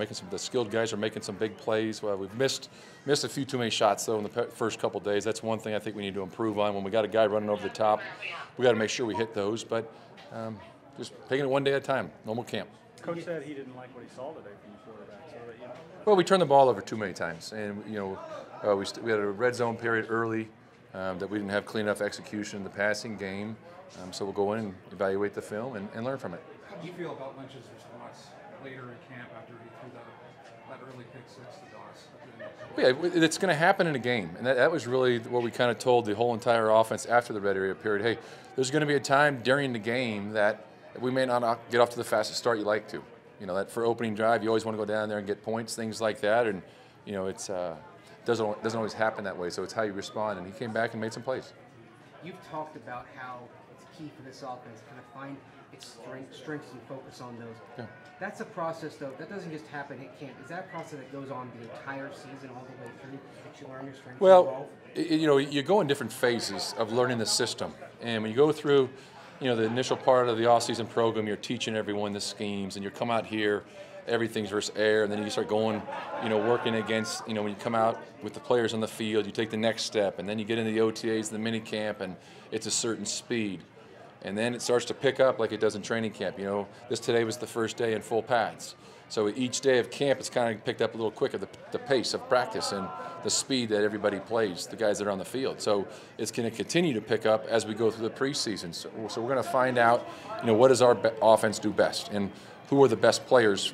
the skilled guys are making some big plays. Well, we've missed a few too many shots though in the first couple of days. That's one thing I think we need to improve on. When we got a guy running over the top, we got to make sure we hit those. But just taking it one day at a time. Normal camp. Coach said he didn't like what he saw today from the quarterback. So Well, we turned the ball over too many times, and we had a red zone period early that we didn't have clean enough execution in the passing game. So we'll go in and evaluate the film and learn from it. How do you feel about Lynch's response later in camp after he threw that early pick six to Doss? Yeah, it's going to happen in a game, and that was really what we kind of told the whole entire offense after the red area period. Hey, there's going to be a time during the game that we may not get off to the fastest start you like to. That for opening drive, you always want to go down there and get points, things like that, and it's doesn't always happen that way. So it's how you respond, and he came back and made some plays. You've talked about how it's key for this offense kind of find its strengths and focus on those. Yeah. That's a process, though. That doesn't just happen at camp. Is that a process that goes on the entire season, all the way through, that you learn your strengths? Well, you go in different phases of learning the system, and when you go through, the initial part of the off-season program, you're teaching everyone the schemes, and you come out here, everything's versus air, and then you start going, working against, when you come out with the players on the field, you take the next step, and then you get into the OTAs, the mini camp, and it's a certain speed. And then it starts to pick up like it does in training camp. Today was the first day in full pads. So each day of camp, it's kind of picked up a little quicker, the pace of practice and the speed that everybody plays, the guys that are on the field. So it's going to continue to pick up as we go through the preseason. So we're going to find out, what does our offense do best, and who are the best players,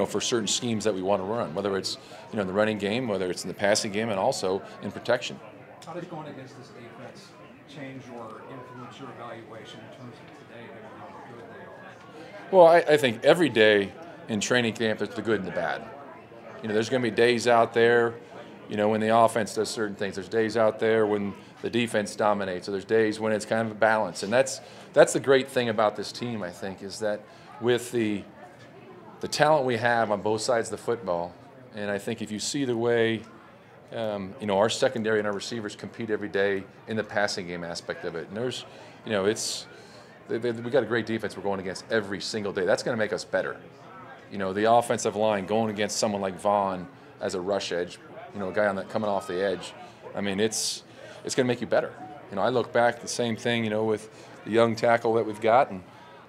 for certain schemes that we want to run, whether it's, in the running game, whether it's in the passing game, and also in protection. How did going against this defense change or influence your evaluation in terms of today and how good they are? Well, I think every day in training camp is the good and the bad. There's going to be days out there, when the offense does certain things. There's days out there when the defense dominates. So there's days when it's kind of a balance. And that's the great thing about this team, I think, is that with the talent we have on both sides of the football, and I think if you see the way our secondary and our receivers compete every day in the passing game aspect of it, and there's, we got a great defense we're going against every single day. That's going to make us better. The offensive line going against someone like Vaughn as a rush edge, a guy coming off the edge. I mean, it's going to make you better. I look back the same thing, with the young tackle that we've got, and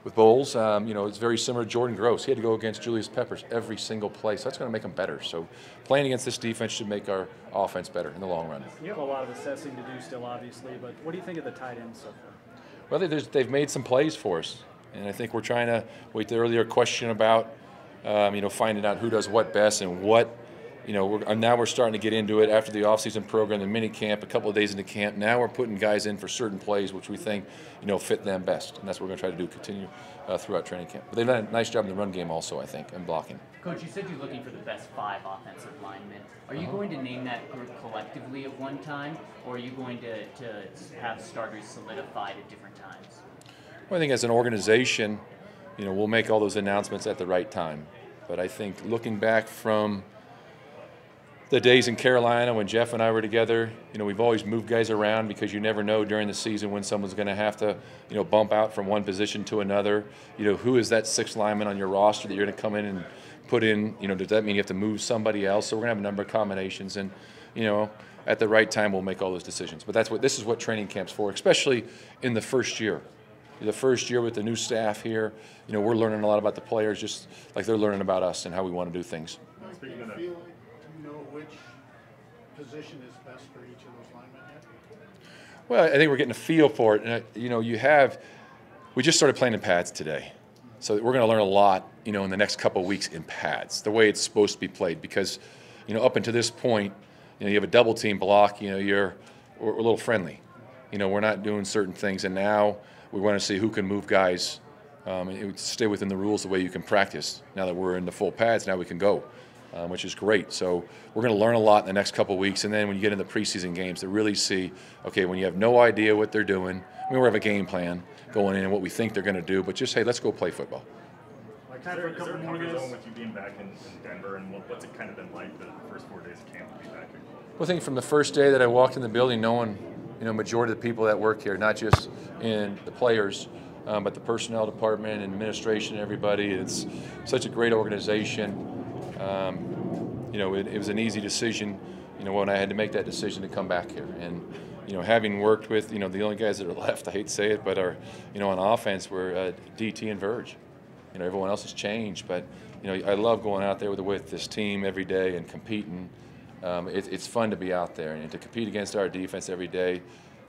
with Bowles, it's very similar to Jordan Gross. He had to go against Julius Peppers every single play, so that's going to make him better. So playing against this defense should make our offense better in the long run. You have a lot of assessing to do still, obviously, but what do you think of the tight ends so far? Well, they've made some plays for us, and I think we're trying to wait the earlier question about, finding out who does what best and what. Now we're starting to get into it after the offseason program, the mini camp, a couple of days into camp. Now we're putting guys in for certain plays which we think, fit them best, and that's what we're going to try to do, continue throughout training camp. But they've done a nice job in the run game also, I think, and blocking. Coach, you said you're looking for the best 5 offensive linemen. Are you going to name that group collectively at one time, or are you going to have starters solidified at different times? Well, I think as an organization, we'll make all those announcements at the right time. But I think looking back from the days in Carolina when Jeff and I were together, we've always moved guys around because you never know during the season when someone's going to have to, bump out from one position to another. Who is that 6th lineman on your roster that you're going to come in and put in? Does that mean you have to move somebody else? So we're going to have a number of combinations, and at the right time we'll make all those decisions. But this is what training camp's for, especially in the first year. The first year with the new staff here, we're learning a lot about the players, just like they're learning about us and how we want to do things. Speaking of that, do you know which position is best for each of those linemen yet? Well, I think we're getting a feel for it. And, we just started playing in pads today. So we're going to learn a lot, in the next couple of weeks in pads, the way it's supposed to be played. Because, up until this point, you have a double team block, we're a little friendly. We're not doing certain things. And now we want to see who can move guys and stay within the rules the way you can practice. Now that we're in the full pads, now we can go. Which is great. So we're going to learn a lot in the next couple of weeks, and then when you get into the preseason games to really see, okay, when you have no idea what they're doing, we have a game plan going in and what we think they're going to do, but just, hey, let's go play football. Is there a comfort zone with you being back in Denver, and what's it kind of been like the first 4 days of camp to be back here? Well, I think from the first day that I walked in the building, knowing, majority of the people that work here, not just in the players, but the personnel department and administration and everybody, it's such a great organization. You know, it was an easy decision, you know, when I had to make that decision to come back here. And, you know, having worked with, you know, the only guys that are left, I hate to say it, but are, you know, on offense were DT and Verge. You know, everyone else has changed, but, you know, I love going out there with this team every day and competing. It's fun to be out there and to compete against our defense every day.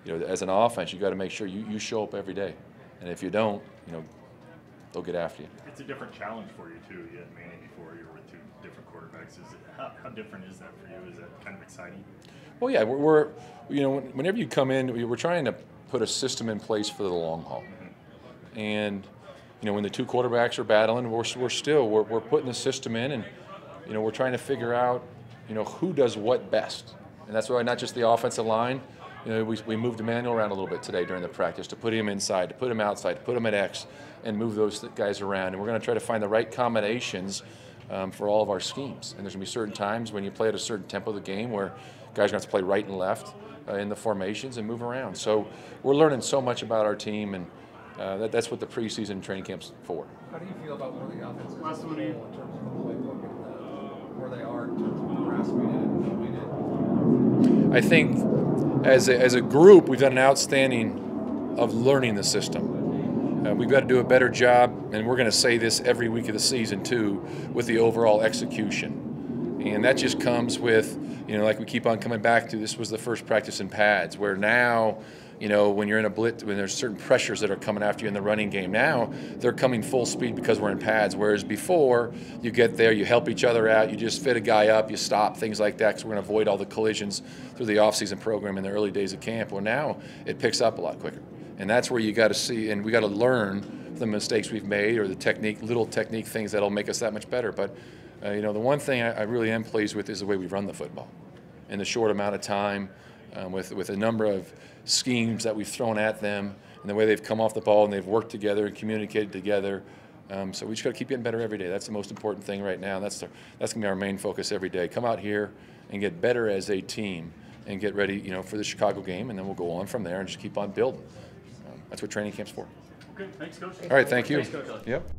You know, as an offense, you got to make sure you show up every day, and if you don't, you know, they'll get after you. It's a different challenge for you too. You had Manning before. You were with two different quarterbacks. How different is that for you? Is that kind of exciting? Well, yeah, we're you know, whenever you come in, we're trying to put a system in place for the long haul, and you know, when the two quarterbacks are battling, we're putting the system in, and you know, we're trying to figure out, you know, who does what best, and that's why not just the offensive line. You know, we moved Emmanuel around a little bit today during the practice to put him inside, to put him outside, to put him at X, and move those guys around. And we're going to try to find the right combinations for all of our schemes. And there's going to be certain times when you play at a certain tempo of the game where guys are going to have to play right and left in the formations and move around. So we're learning so much about our team, and that's what the preseason training camp's for. How do you feel about where the offense is in terms of the playbook and where they are in terms of grasping it and moving it? I think as a group, we've done an outstanding of learning the system. We've got to do a better job, and we're going to say this every week of the season too, with the overall execution. And that just comes with, you know, like we keep on coming back to, this was the first practice in pads, where now, you know, when you're in a blitz, when there's certain pressures that are coming after you in the running game, now they're coming full speed because we're in pads. Whereas before, you get there, you help each other out, you just fit a guy up, you stop, things like that, because we're going to avoid all the collisions through the offseason program in the early days of camp. Well, now it picks up a lot quicker. And that's where you got to see, and we got to learn the mistakes we've made or the technique, little technique things that'll make us that much better. But, you know, the one thing I really am pleased with is the way we run the football in the short amount of time, with a number of schemes that we've thrown at them, and the way they've come off the ball and they've worked together and communicated together. So we just got to keep getting better every day. That's the most important thing right now. That's going to be our main focus every day. Come out here and get better as a team and get ready, you know, for the Chicago game, and then we'll go on from there and just keep on building. That's what training camp's for. Okay, thanks, Coach. All right, thank you. Thanks, Coach. Yep.